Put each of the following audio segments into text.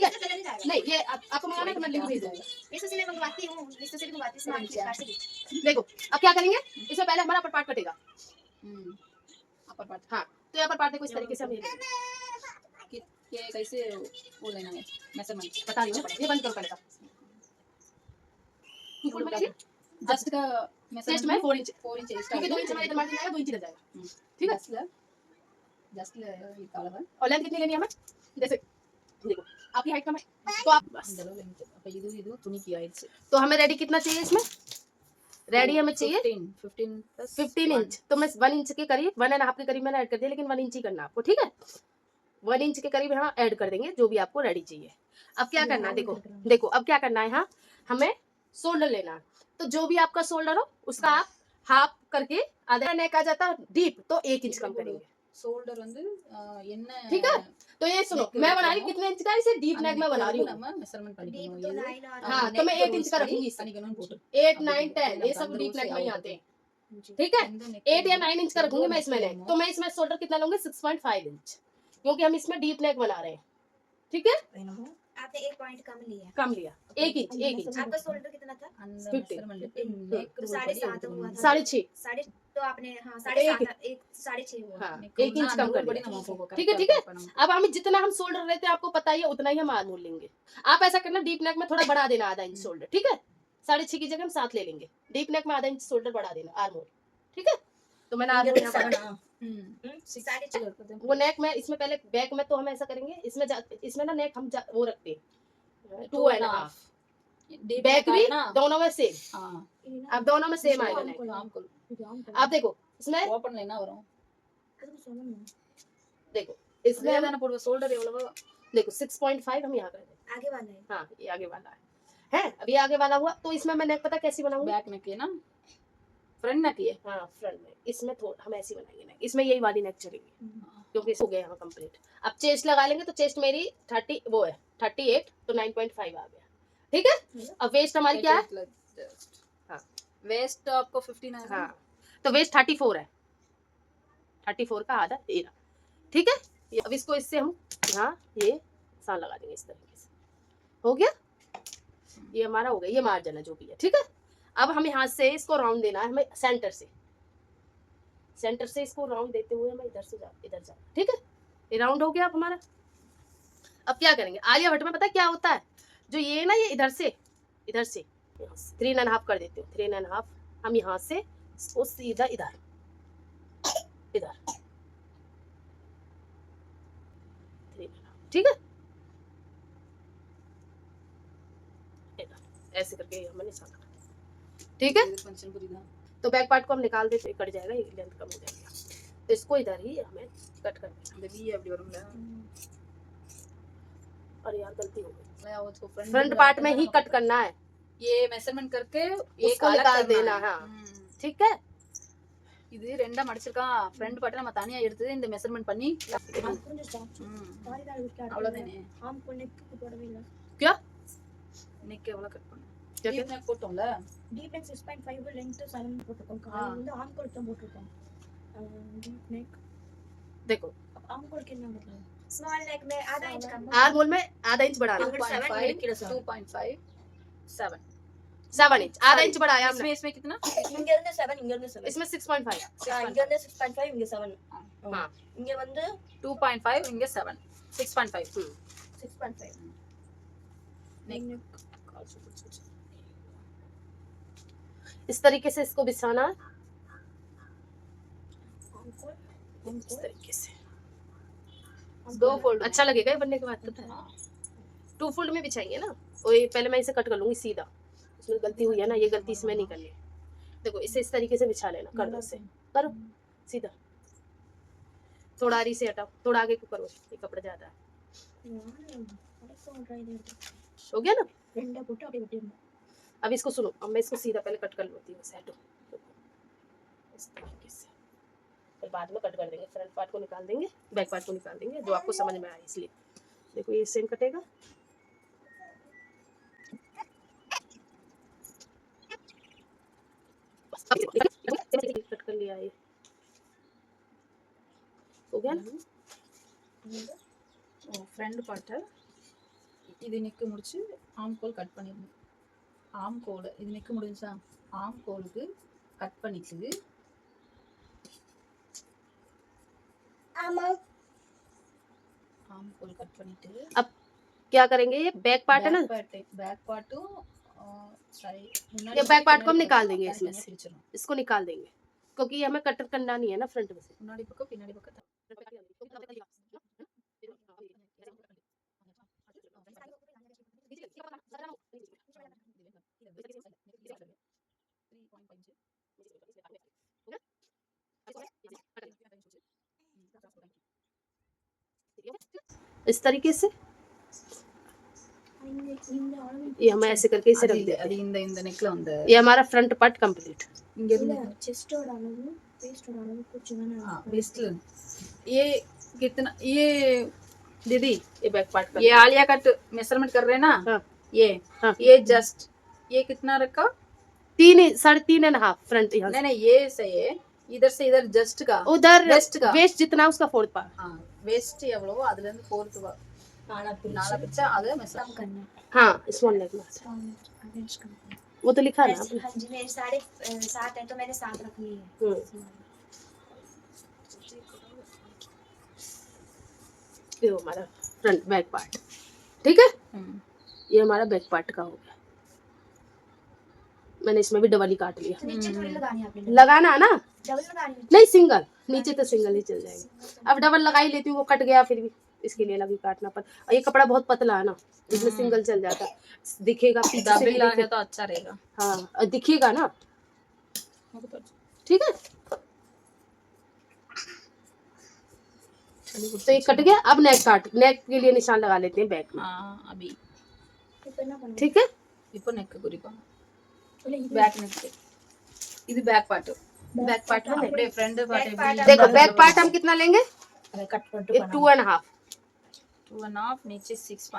है नहीं, ये आपको मंगाना तो मैं लिंक भेज दूंगा। मीशो से मैं मंगवाती हूँ, मीशो से भी मंगवाती हूँ, स्मार्ट फ्लिपकार्ट से भी। देखो अब क्या करेंगे, इसमें पहले हमारा अपर पार्ट कटेगा। अपर पार्ट, हाँ तो ये अपर पार्ट देखो इस तरीके से हम ये कैसे वो लेना है मेजरमेंट बता रही हूँ ना, ये बंद करो पहले का। जस्ट का चेस्ट में 4 इंच, 4 इंच क्योंकि 2 इंच हमारे इधर मार्जिन आएगा, 2 इंच इधर जाएगा। ठीक है, जस्ट ये काला है और लेंथ कितनी लेनी है हमें, जैसे देखो आपकी हाइट कम है तो आप बस ಇದು ತುಣಿ की हाइट से तो हमें रेडी कितना चाहिए इसमें, रेडी हमें चाहिए 15 इंच। तो मैं 1 इंच के करीब 1.5 के करीब मैंने ऐड कर दिया, लेकिन 1 इंच ही करना आपको। ठीक है, 1 इंच के करीब यहाँ ऐड कर देंगे जो भी आपको रेडी चाहिए। अब क्या करना है, देखो देखो अब क्या करना है, यहाँ हमें शोल्डर लेना है। तो जो भी आपका शोल्डर हो उसका आप हाफ करके, आधा नेक आ जाता डीप तो 1 इंच कम करेंगे। शोल्डर வந்து என்ன ठीक है, तो ये सुनो मैं बना रही कितने इंच का, इसे डीप नेक में बना रही हूँ। நம்ம மெஷர்மென்ட் பண்ணிக்கணும் तो இது 9 और हाँ तो मैं 8 इंच का रखूंगी, பண்ணிக்கணும்னு போட்டு 8 9 10 ये सब डीप नेक में ही आते हैं। ठीक है, 8 या 9 इंच का रखूंगी मैं इसमें नेक। तो मैं इसमें शोल्डर कितना लूंगी, 6.5 इंच, क्योंकि हम इसमें डीप नेक बना रहे हैं। ठीक है, आपने 1 पॉइंट कम लिया। कम लिया 1 इंच, 1 इंच। आपका शोल्डर कितना था? அந்த 50 மெஷர்மென்ட் तो 7.5 हुआ था। 6.5 साढ़े तो आपने हाँ 7.5 एक 6.5 हुआ। हाँ 1 इंच कम कर दिया। ठीक है ठीक है, अब हम जितना हम शोल्डर लेते हैं आपको पता ही है, उतना ही हम आर्मोल लेंगे। आप ऐसा करना डीप नेक में थोड़ा बढ़ा देना, आधा इंच शोल्डर। ठीक है, 6.5 की जगह हम 7 ले लेंगे, डीप नेक में आधा इंच शोल्डर बढ़ा देना आर्मोल। ठीक है, तो मैंने आर्मोल यहाँ बढ़ा, 6.5 वो नेक में इसमें पहले बैक में तो हम ऐसा करेंगे, इसमें ना नेक हम वो रखते हैं 2.5, बैक भी दोनों में सेम। अब दोनों में सेम आएगा नेक। आप देखो इसमें ஓபன் லைனா வரும் देखो इसमें அதான போடுவோம் शोल्डर எவ்வளவு देखो 6.5 हम यहाँ कर दें। आगे वाला है। हाँ ये आगे वाला है अब ये आगे वाला हुआ। तो इसमें मैं नेक पता कैसी बनाऊंगी, बैक नेक है ना, फ्रंट नेक है। हाँ फ्रंट नेक, इसमें थोड़ा हम ऐसी बनाएंगे नेक, इसमें यही वाली नेक चलेगी क्योंकि हो गया यहाँ कंप्लीट। अब चेस्ट लगा लेंगे, तो चेस्ट मेरी 30 वो है 38 तो 9.5 आ गया। ठीक है, अब वेस्ट हमारी क्या है, हाँ वेस्ट आपको 15 है। हाँ तो वेस्ट 34 है, 34 का आधा 13। ठीक है, अब इसको इससे हम यहाँ ये सान लगा देंगे इस तरीके से। हो गया, ये हमारा हो गया, ये मार्जिन है जो भी है। ठीक है, अब हमें हाथ से इसको राउंड देना है, हमें सेंटर से इसको राउंड देते हुए हमें इधर जा। ठीक है, ये राउंड हो गया अब हमारा। अब क्या करेंगे, आलिया भट्ट में पता है क्या होता है, जो ये ना ये इधर से 3.5 कर देते हो, 3.5 हम यहाँ से इसको सीधा इधर ठीक है, ऐसे करके हमें निशान लगाना। ठीक है, तो बैक पार्ट को हम निकाल देते, कट जाएगा, ये लेंथ कम हो जाएगा। तो इसको इधर ही हमें कट कर देना। और यार गलती हो गई, फ्रंट पार्ट में ही कट करना है, ये मेजरमेंट करके एक उसको निकाल देना। हाँ ठीक है, இது ரெண்டா மடிச்சிருக்கான், ஃப்ரண்ட் பார்ட் நம்ம தனியா எடுத்து இந்த மெஷர்மென்ட் பண்ணி அவ்வளவுதானே। आर्म को नेक को போடவே இல்ல, क्या நெக் எவ்வளவு கட் பண்ணு, क्या டீப் நெக் போட்டோம்ல, डीप नेक 6.5 लेंथ 7 போட்டுருக்கோம், கால் வந்து आर्म को தான் போட்டுருக்கோம்। डीप नेक देखो आर्म को कितना मतलब स्मॉल नेक में आधा इंच कम, आर्मोल में आधा इंच बढ़ाना, 2.5 7 इंच आधा इंच बढ़ाया हमने। इसमें कितना, இங்க இருந்து 7 இங்க இருந்து 7 इसमें 6.5 இங்க இருந்து 6.5 இங்க 7 हाँ இங்க வந்து 2.5 இங்க 7 6.5 6.5 इस तरीके से इसको बिछाना है, इस तरीके से 2 फोल्ड अच्छा लगेगा ये बनने के बाद। पता है 2 फोल्ड में बिछाएंगे ना, और ये पहले मैं इसे कट कर लूंगी सीधा, इसमें गलती हुई है ना, ये गलती इसमें नहीं करनी। देखो इसे इस तरीके से बिछा लेना, कर दो इसे, करो सीधा, थोड़ा आरी से हटाओ, थोड़ा आगे को करो, ये कपड़ा ज्यादा है। हो गया ना, अब इसको सुनो, अब मैं इसको सीधा पहले कट कर लेती हूँ, सेट इस तरीके से, फिर बाद में कट कर देंगे, फ्रंट पार्ट को निकाल देंगे, बैक पार्ट को निकाल देंगे, जो आपको समझ में आए इसलिए। देखो ये सेम कटेगा, कट कर लिया, ये हो गया ना। फ्रंट पार्ट है இது நெக்கு முடிச்சு ஆம் கோல் கட் பண்ணிடணும். ஆம் கோல் இது நெக்கு முடிஞ்சா ஆம் கோலுக்கு கட் பண்ணிட்டு आर्म होल कट பண்ணிட்டு अब क्या करेंगे, ये बैक पार्ट है ना, बैक पार्टும் ये बैक पार्ट को हम निकाल देंगे इसमें से, इसको निकाल देंगे क्योंकि ये हमें कटर करना नहीं है ना फ्रंट में से। முன்னாடி பக்கம் பின்னாடி பக்கம் इस तरीके से ये हम ऐसे करके इसे रख देते அது இந்த இந்த நெக்ல வந்து हैं। ये हमारा फ्रंट पार्ट कंप्लीट। இங்க இருந்து செஸ்டோட அளவு வேஸ்டோட அளவு கொஞ்சம் வேணா वेस्ट ये कितना ये दीदी ये बैक पार्ट ये आलिया कट मेजरमेंट कर रहे हैं ना। हाँ। ये ये जस्ट ये कितना रखा 3.5 फ्रंट यहाँ नहीं नहीं ये सही है इधर से इधर जस्ट का उधर वेस्ट का वेस्ट जितना उसका 4th पार्ट। हाँ वेस्ट எவ்வளவோ அதுல இருந்து 4th நாலா பிச்சா அது மெசர் करना हाँ स्मॉल लेग में अरेंज करना। वो तो लिखा ना हाँ जी मेरे 7.5 है तो मैंने 7 रख लिए हैं। ये हमारा फ्रंट बैक पार्ट ठीक है। ये हमारा बैक पार्ट का हो गया। मैंने इसमें भी डबल ही काट लिया। तो नीचे थोड़ी लगानी है आपने लगाना है ना, डबल लगानी है। नहीं सिंगल, नीचे तो सिंगल ही चल जाएगा। अब डबल लगा ही लेती हूँ, वो कट गया फिर भी इसके लिए अलग ही काटना पड़। और ये कपड़ा बहुत पतला है ना, इसमें सिंगल चल जाता, दिखेगा पीछे से डबल भी लगा तो अच्छा रहेगा। हाँ और दिखेगा ना ठीक है। तो ये कट गया। अब नेक काट, नेक के लिए निशान लगा लेते हैं बैक में। हाँ अभी ठीक है। இப்போ நெக் குறிப்போம் बैक नेक இது बैक पार्ट में அப்படியே फ्रंट पार्ट देखो बैक पार्ट हम कितना लेंगे, कट कर 2.5। 2.5 नीचे 6.5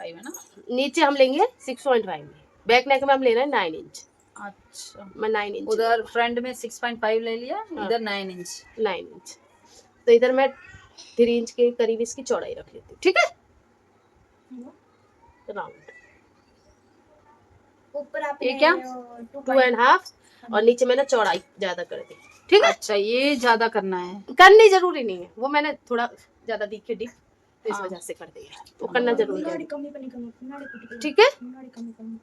है ना। नीचे हम लेंगे 6.5 में, बैक नेक में हम लेना है 9 इंच। अच्छा मैं 9 इंच उधर फ्रंट में 6.5 ले लिया, इधर 9 इंच। 9 इंच तो इधर मैं 3 इंच के करीब इसकी चौड़ाई रख लेती हूँ ठीक है। राउंड ऊपर आप ये क्या 2.5 और नीचे मैंने चौड़ाई ज्यादा कर दी ठीक है। अच्छा ये ज्यादा करना है, करनी जरूरी नहीं है, वो मैंने थोड़ा ज्यादा दिखे डी तो इस हाँ। वजह से कर दिया, वो करना जरूरी है कमी पनी कमी ठीक है। कमी कमी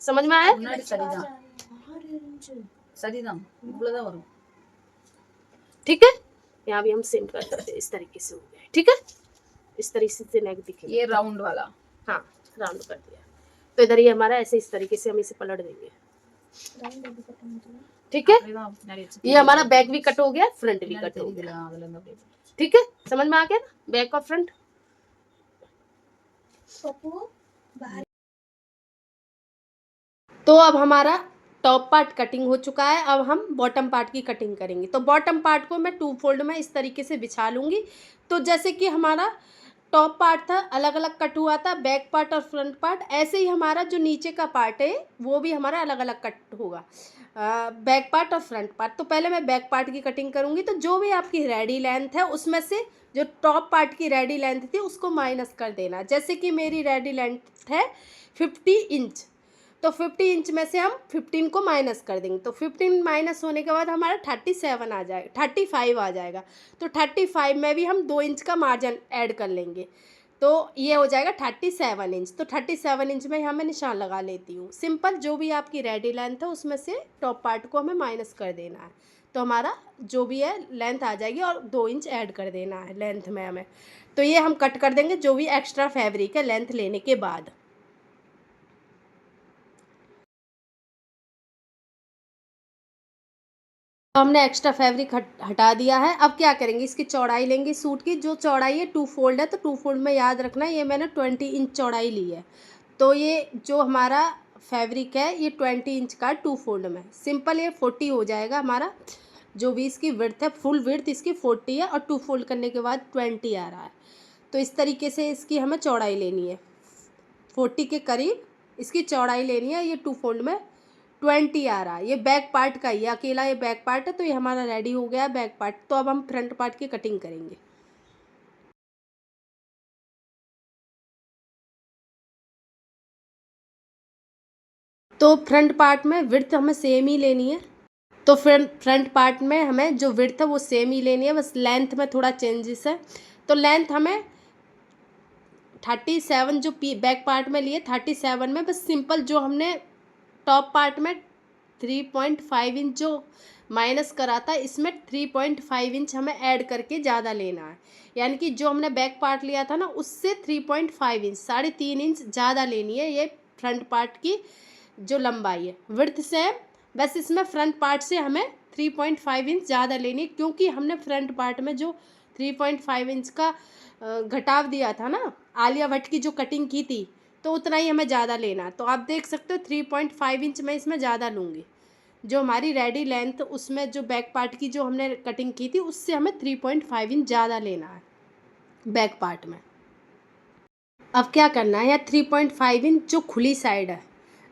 समझ में आया முன்னாடி சரிதான் சரிதான் இவ்வளவுதான் வரும்। ठीक है। यहाँ भी हम सेम कर सकते हैं, इस तरीके से हो गया ठीक है। इस तरीके से नेक दिखेगा। ये राउंड वाला हाँ राउंड कर दिया। तो इधर ये हमारा ऐसे इस तरीके से हम इसे पलट देंगे ठीक है। ये हमारा बैक भी कट हो गया, फ्रंट भी कट हो गया ठीक है। समझ में आ गया ना बैक और फ्रंट। तो अब हमारा टॉप पार्ट कटिंग हो चुका है। अब हम बॉटम पार्ट की कटिंग करेंगे। तो बॉटम पार्ट को मैं 2 फोल्ड में इस तरीके से बिछा लूँगी। तो जैसे कि हमारा टॉप पार्ट था अलग अलग कट हुआ था, बैक पार्ट और फ्रंट पार्ट, ऐसे ही हमारा जो नीचे का पार्ट है वो भी हमारा अलग अलग कट होगा, बैक पार्ट और फ्रंट पार्ट। तो पहले मैं बैक पार्ट की कटिंग करूँगी। तो जो भी आपकी रेडी लेंथ है उसमें से जो टॉप पार्ट की रेडी लेंथ थी उसको माइनस कर देना। जैसे कि मेरी रेडी लेंथ है 50 इंच, तो 50 इंच में से हम 15 को माइनस कर देंगे। तो 15 माइनस होने के बाद हमारा 37 आ जाएगा, 35 आ जाएगा। तो 35 में भी हम 2 इंच का मार्जिन ऐड कर लेंगे, तो ये हो जाएगा 37 इंच। तो 37 इंच में यहाँ मैं निशान लगा लेती हूँ। सिंपल जो भी आपकी रेडी लेंथ है उसमें से टॉप पार्ट को हमें माइनस कर देना है, तो हमारा जो भी है लेंथ आ जाएगी और 2 इंच ऐड कर देना है लेंथ में हमें। तो ये हम कट कर देंगे जो भी एक्स्ट्रा फैब्रिक है लेंथ लेने के बाद। हमने एक्स्ट्रा फैब्रिक हटा दिया है। अब क्या करेंगे, इसकी चौड़ाई लेंगे सूट की। जो चौड़ाई है 2 फोल्ड है, तो 2 फोल्ड में याद रखना ये मैंने 20 इंच चौड़ाई ली है। तो ये जो हमारा फैब्रिक है ये 20 इंच का 2 फोल्ड में। सिंपल ये 40 हो जाएगा हमारा। जो भी इसकी विड्थ है, फुल विड्थ इसकी 40 है और 2 फोल्ड करने के बाद 20 आ रहा है। तो इस तरीके से इसकी हमें चौड़ाई लेनी है, 40 के करीब इसकी चौड़ाई लेनी है। ये 2 फोल्ड में 20 आ रहा है। ये बैक पार्ट का, ये अकेला ये बैक पार्ट है। तो ये हमारा रेडी हो गया बैक पार्ट। तो अब हम फ्रंट पार्ट की कटिंग करेंगे। तो फ्रंट पार्ट में विड्थ हमें सेम ही लेनी है, तो फ्रंट पार्ट में हमें जो विड्थ है वो सेम ही लेनी है, बस लेंथ में थोड़ा चेंजेस है। तो लेंथ हमें 37 जो बैक पार्ट में लिए 37 में, बस सिंपल जो हमने टॉप पार्ट में 3.5 इंच जो माइनस करा था, इसमें 3.5 इंच हमें ऐड करके ज़्यादा लेना है। यानी कि जो हमने बैक पार्ट लिया था ना उससे 3.5 इंच 3.5 इंच ज़्यादा लेनी है ये फ्रंट पार्ट की जो लंबाई है। विड्थ से बस इसमें फ्रंट पार्ट से हमें 3.5 इंच ज़्यादा लेनी है, क्योंकि हमने फ्रंट पार्ट में जो 3.5 इंच का घटाव दिया था ना, आलिया भट्ट की जो कटिंग की थी, तो उतना ही हमें ज़्यादा लेना है। तो आप देख सकते हो 3.5 इंच मैं इसमें ज़्यादा लूँगी। जो हमारी रेडी लेंथ उसमें जो बैक पार्ट की जो हमने कटिंग की थी उससे हमें 3.5 इंच ज़्यादा लेना है बैक पार्ट में। अब क्या करना है, या 3.5 इंच जो खुली साइड है,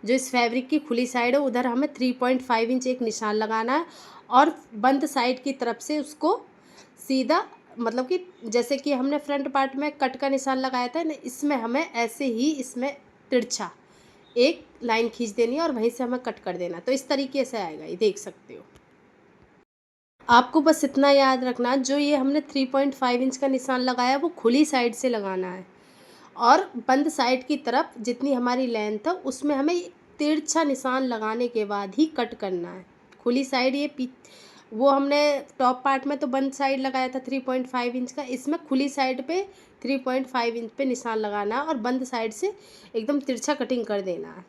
जो इस फैब्रिक की खुली साइड है, उधर हमें 3.5 इंच एक निशान लगाना है, और बंद साइड की तरफ से उसको सीधा, मतलब कि जैसे कि हमने फ्रंट पार्ट में कट का निशान लगाया था ना, इसमें हमें ऐसे ही इसमें तिरछा एक लाइन खींच देनी है और वहीं से हमें कट कर देना। तो इस तरीके से आएगा, ये देख सकते हो। आपको बस इतना याद रखना, जो ये हमने 3.5 इंच का निशान लगाया वो खुली साइड से लगाना है, और बंद साइड की तरफ जितनी हमारी लेंथ है उसमें हमें तिरछा निशान लगाने के बाद ही कट करना है। खुली साइड ये वो हमने टॉप पार्ट में तो बंद साइड लगाया था 3.5 इंच का, इसमें खुली साइड पे 3.5 इंच पे निशान लगाना है और बंद साइड से एकदम तिरछा कटिंग कर देना है।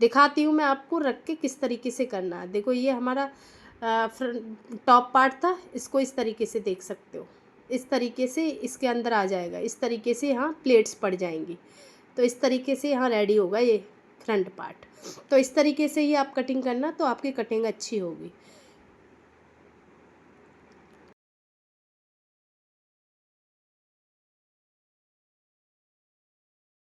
दिखाती हूँ मैं आपको रख के किस तरीके से करना है। देखो ये हमारा टॉप पार्ट था, इसको इस तरीके से देख सकते हो, इस तरीके से इसके अंदर आ जाएगा, इस तरीके से यहाँ प्लेट्स पड़ जाएंगी। तो इस तरीके से यहाँ रेडी होगा ये फ्रंट पार्ट। तो इस तरीके से ही आप कटिंग करना, तो आपकी कटिंग अच्छी होगी।